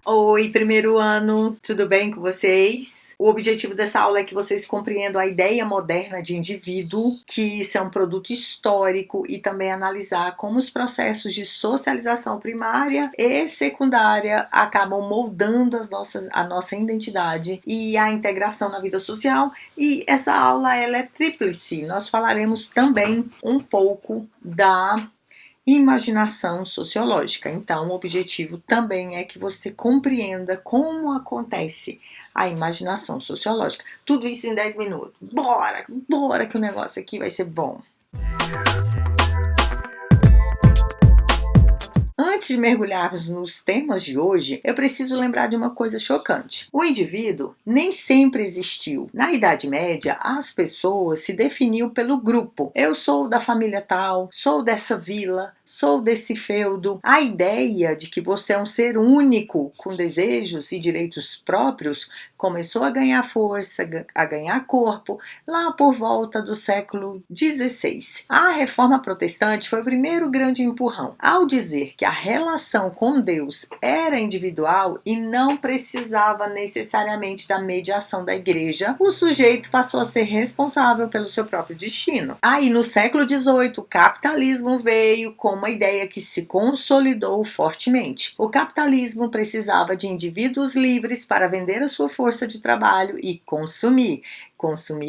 Oi, primeiro ano, tudo bem com vocês? O objetivo dessa aula é que vocês compreendam a ideia moderna de indivíduo, que isso é um produto histórico, e também analisar como os processos de socialização primária e secundária acabam moldando a nossa identidade e a integração na vida social. E essa aula ela é tríplice. Nós falaremos também um pouco da imaginação sociológica. Então, o objetivo também é que você compreenda como acontece a imaginação sociológica. Tudo isso em 10 minutos. Bora que o negócio aqui vai ser bom. Antes de mergulharmos nos temas de hoje, eu preciso lembrar de uma coisa chocante. O indivíduo nem sempre existiu. Na Idade Média, as pessoas se definiam pelo grupo. Eu sou da família tal, sou dessa vila, sou desse feudo. A ideia de que você é um ser único, com desejos e direitos próprios, começou a ganhar força, a ganhar corpo, lá por volta do século XVI. A Reforma Protestante foi o primeiro grande empurrão. Ao dizer que a relação com Deus era individual e não precisava necessariamente da mediação da igreja, o sujeito passou a ser responsável pelo seu próprio destino. Aí, no século XVIII, o capitalismo veio com uma ideia que se consolidou fortemente. O capitalismo precisava de indivíduos livres para vender a sua força de trabalho e consumir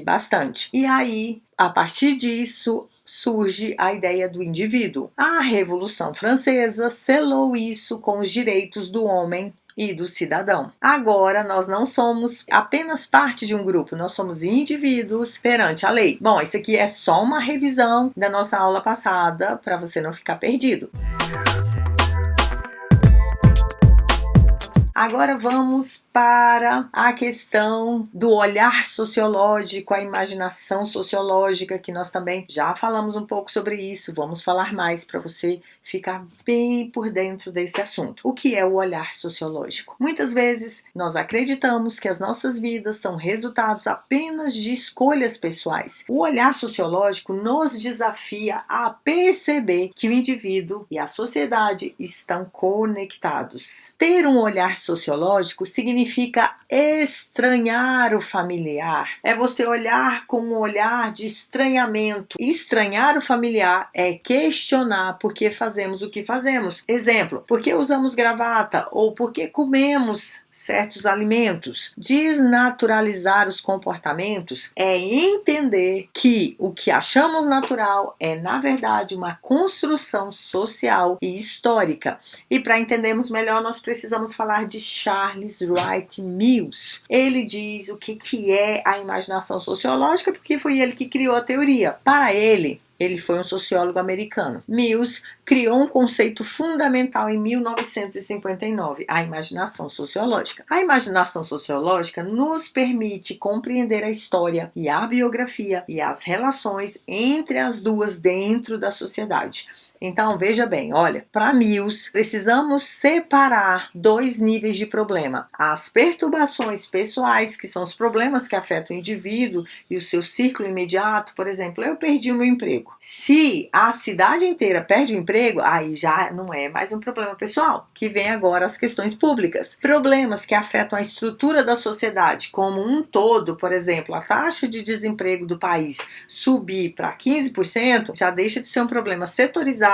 bastante. E aí, a partir disso, surge a ideia do indivíduo. A Revolução Francesa selou isso com os direitos do homem e do cidadão. Agora nós não somos apenas parte de um grupo, nós somos indivíduos perante a lei. Bom, isso aqui é só uma revisão da nossa aula passada para você não ficar perdido. Agora vamos para a questão do olhar sociológico, a imaginação sociológica, que nós também já falamos um pouco sobre isso. Vamos falar mais para você ficar bem por dentro desse assunto. O que é o olhar sociológico? Muitas vezes nós acreditamos que as nossas vidas são resultados apenas de escolhas pessoais. O olhar sociológico nos desafia a perceber que o indivíduo e a sociedade estão conectados. Ter um olhar sociológico significa estranhar o familiar. É você olhar com um olhar de estranhamento. Estranhar o familiar é questionar por que fazemos o que fazemos. Exemplo, por que usamos gravata ou por que comemos certos alimentos? Desnaturalizar os comportamentos é entender que o que achamos natural é, na verdade, uma construção social e histórica. E para entendermos melhor, nós precisamos falar de Charles Wright Mills. Ele diz o que é a imaginação sociológica, porque foi ele que criou a teoria. Para ele foi um sociólogo americano. Mills criou um conceito fundamental em 1959, a imaginação sociológica. A imaginação sociológica nos permite compreender a história e a biografia e as relações entre as duas dentro da sociedade. Então, veja bem, olha, para Mills, precisamos separar dois níveis de problema. As perturbações pessoais, que são os problemas que afetam o indivíduo e o seu círculo imediato. Por exemplo, eu perdi o meu emprego. Se a cidade inteira perde o emprego, aí já não é mais um problema pessoal, que vem agora as questões públicas. Problemas que afetam a estrutura da sociedade como um todo, por exemplo, a taxa de desemprego do país subir para 15%, já deixa de ser um problema setorizado,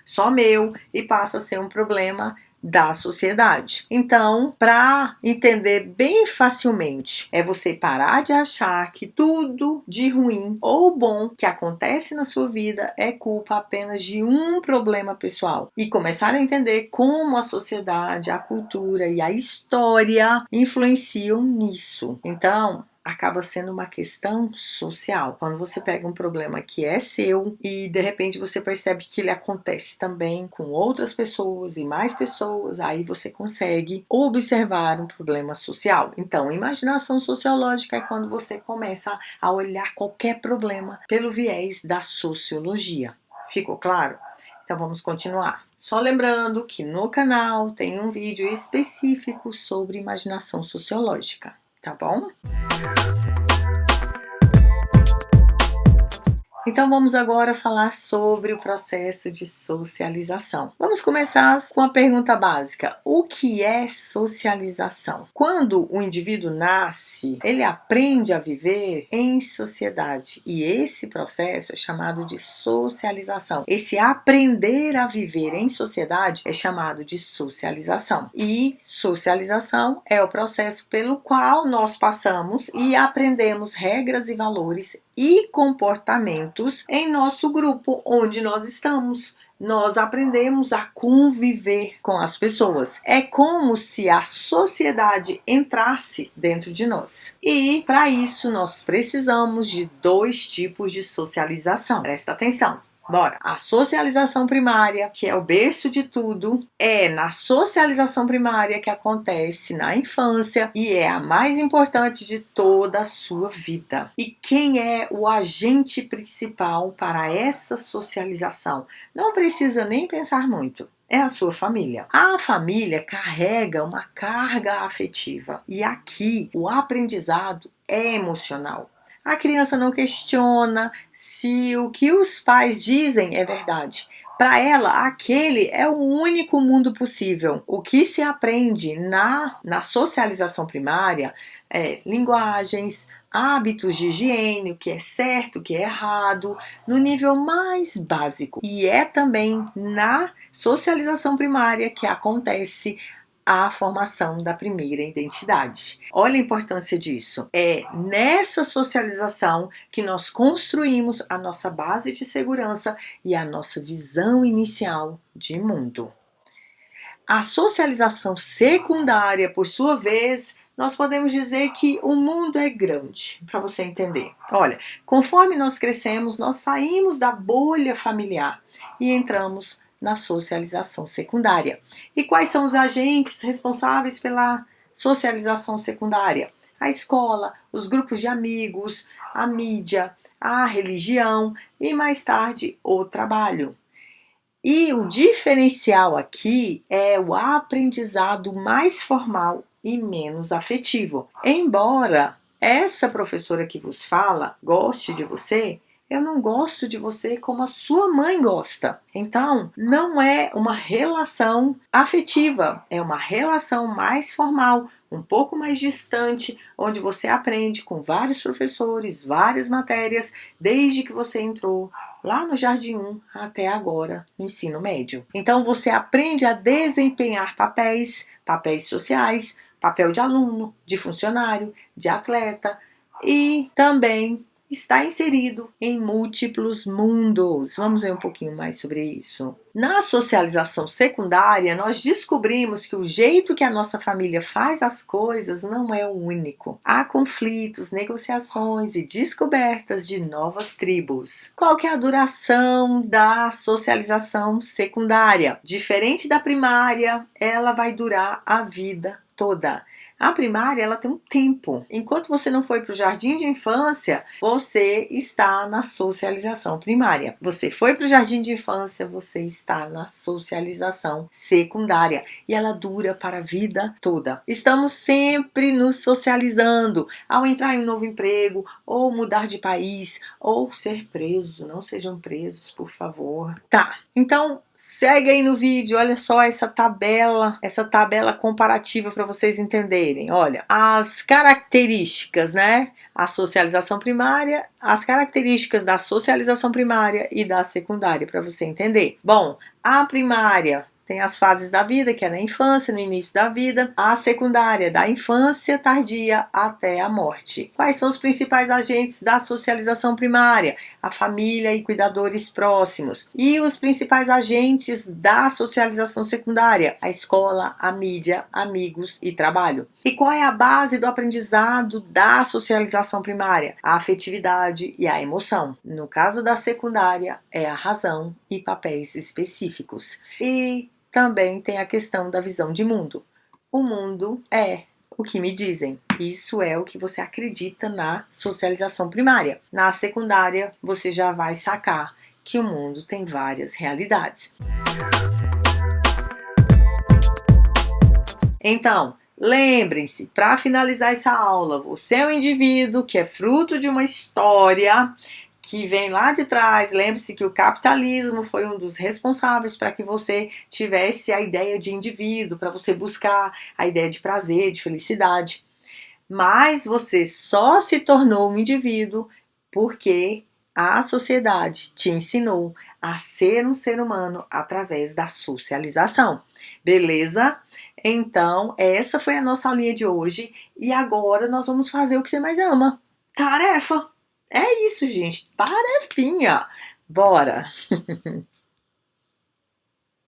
só meu, e passa a ser um problema da sociedade. Então, para entender bem facilmente, é você parar de achar que tudo de ruim ou bom que acontece na sua vida é culpa apenas de um problema pessoal e começar a entender como a sociedade, a cultura e a história influenciam nisso. Então, acaba sendo uma questão social. Quando você pega um problema que é seu e de repente você percebe que ele acontece também com outras pessoas e mais pessoas, aí você consegue observar um problema social. Então, imaginação sociológica é quando você começa a olhar qualquer problema pelo viés da sociologia. Ficou claro? Então vamos continuar. Só lembrando que no canal tem um vídeo específico sobre imaginação sociológica. Tá bom? Então vamos agora falar sobre o processo de socialização. Vamos começar com a pergunta básica: o que é socialização? Quando o indivíduo nasce, ele aprende a viver em sociedade e esse processo é chamado de socialização. Esse aprender a viver em sociedade é chamado de socialização. E socialização é o processo pelo qual nós passamos e aprendemos regras e valores e comportamentos em nosso grupo onde nós estamos. Nós aprendemos a conviver com as pessoas. É como se a sociedade entrasse dentro de nós. E para isso nós precisamos de 2 tipos de socialização. Presta atenção. Bora! A socialização primária, que é o berço de tudo, é na socialização primária que acontece na infância e é a mais importante de toda a sua vida. E quem é o agente principal para essa socialização? Não precisa nem pensar muito. É a sua família. A família carrega uma carga afetiva e aqui o aprendizado é emocional. A criança não questiona se o que os pais dizem é verdade. Para ela, aquele é o único mundo possível. O que se aprende na socialização primária é linguagens, hábitos de higiene, o que é certo, o que é errado, no nível mais básico. E é também na socialização primária que acontece a formação da primeira identidade. Olha a importância disso. É nessa socialização que nós construímos a nossa base de segurança e a nossa visão inicial de mundo. A socialização secundária, por sua vez, nós podemos dizer que o mundo é grande, para você entender. Olha, conforme nós crescemos, nós saímos da bolha familiar e entramos na socialização secundária. E quais são os agentes responsáveis pela socialização secundária? A escola, os grupos de amigos, a mídia, a religião e mais tarde o trabalho. E o diferencial aqui é o aprendizado mais formal e menos afetivo. Embora essa professora que vos fala goste de você, eu não gosto de você como a sua mãe gosta. Então, não é uma relação afetiva, é uma relação mais formal, um pouco mais distante, onde você aprende com vários professores, várias matérias, desde que você entrou lá no Jardim 1 até agora no ensino médio. Então, você aprende a desempenhar papéis sociais, papel de aluno, de funcionário, de atleta e também está inserido em múltiplos mundos. Vamos ver um pouquinho mais sobre isso. Na socialização secundária, nós descobrimos que o jeito que a nossa família faz as coisas não é o único. Há conflitos, negociações e descobertas de novas tribos. Qual que é a duração da socialização secundária? Diferente da primária, ela vai durar a vida toda. A primária, ela tem um tempo. Enquanto você não foi para o jardim de infância, você está na socialização primária. Você foi para o jardim de infância, você está na socialização secundária. E ela dura para a vida toda. Estamos sempre nos socializando. Ao entrar em um novo emprego, ou mudar de país, ou ser preso. Não sejam presos, por favor. Tá, então segue aí no vídeo, olha só essa tabela comparativa para vocês entenderem. Olha, as características, né? A socialização primária, as características da socialização primária e da secundária, para você entender. Bom, a primária tem as fases da vida, que é na infância, no início da vida. A secundária, da infância tardia até a morte. Quais são os principais agentes da socialização primária? A família e cuidadores próximos. E os principais agentes da socialização secundária? A escola, a mídia, amigos e trabalho. E qual é a base do aprendizado da socialização primária? A afetividade e a emoção. No caso da secundária, é a razão e papéis específicos. E também tem a questão da visão de mundo. O mundo é o que me dizem. Isso é o que você acredita na socialização primária. Na secundária, você já vai sacar que o mundo tem várias realidades. Então, lembrem-se, para finalizar essa aula, você é um indivíduo que é fruto de uma história que vem lá de trás. Lembre-se que o capitalismo foi um dos responsáveis para que você tivesse a ideia de indivíduo, para você buscar a ideia de prazer, de felicidade. Mas você só se tornou um indivíduo porque a sociedade te ensinou a ser um ser humano através da socialização. Beleza? Então, essa foi a nossa aulinha de hoje e agora nós vamos fazer o que você mais ama. Tarefa. É isso, gente. Tarefinha. Bora.